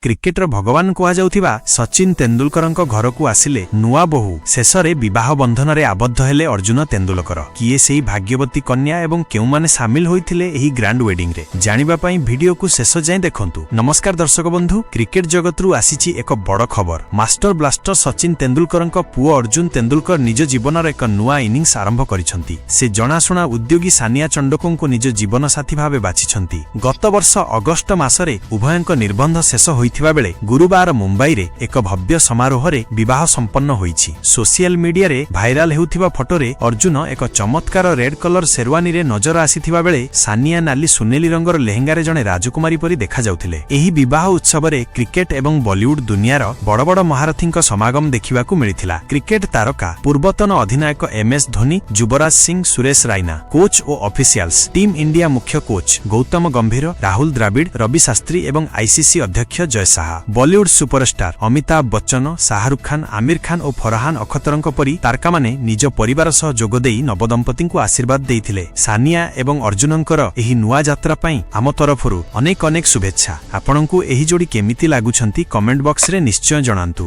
Cricketer भगवान कुहाଯାउथिबा सचिन तेंदुलकरଙ୍କ घरକୁ ଆସିଲେ ନୂଆ ବୋହୂ ଶେଷରେ ବିବାହ ବନ୍ଧନରେ ଆବଦ୍ଧ ହେଲେ ଅର୍ଜୁନ ତେନ୍ଦୁଲକର କିଏ ସେହି ଭାଗ୍ୟବତୀ କନ୍ୟା ଏବଂ କେଉଁମାନେ ସାମିଲ ହୋଇଥିଲେ ଏହି ଗ୍ରାଣ୍ଡ ୱେଡିଂ ରେ ଜାଣିବା ପାଇଁ ଭିଡିଓକୁ ଶେଷ ଯାଏଁ ଦେଖନ୍ତୁ। नमस्कार दर्शक बंधु, क्रिकेट जगतरू आसीछि एक बड़ खबर। मास्टर ब्लास्टर सचिन तेंदुलकरଙ୍କ पुओ अर्जुन तेंदुलकर निज जीवनर एक नुआ इनिंग्स आरंभ करिसंती। से जनाशुना उद्योगी सानिया चंडकोंको निज जीवन साथी भावे बाछिसंती। गत वर्ष अगस्त मासरे उभयଙ୍କ निर्बंध शेष होइथिबा बेले गुरुवार मुंबई रे एक भव्य समारोह रे विवाह संपन्न होइछि। सोशल मीडिया रे भाइराल हेउथिबा फोटो रे अर्जुन एक चमत्कार रेड कलर शेरवानी रे नजर आसीथिबा बेले सानिया नाली सुनेली रंगर लेहेंगा रे जणे राजकुमारी परी देखा जाउथिले। एही विवाह उत्सव रे क्रिकेट एवं बॉलीवुड दुनियार बड़ बड़ महारथींक समागम देखिबाकू मिलिथिला। क्रिकेट तारका पूर्वतन अधिनायक एमएस धोनी, युवराज सिंह, सुरेश राइना, कोच और ऑफिशियल्स, टीम इंडिया मुख्य कोच गौतम गंभीर, राहुल द्रविड़, रवि शास्त्री एवं आईसीसी अध्यक्ष जय साहा, बॉलीवुड सुपरस्टार अमिताभ बच्चन, शाहरुख खान, आमिर खान और फरहान अख्तरଙ୍କ परी तारका माने निज परिवार सह जोग देई नवदंपतिଙ୍କୁ आशीर्वाद देइथिले। सानिया एवं अर्जुनଙ୍କର एही नुआ यात्रा पई आम तरफरु अनेक अनेक शुभेच्छा। आपनଙ୍କୁ एही जोड़ी केमिति लागुछंती कमेंट बॉक्स रे निश्चय जणांतु।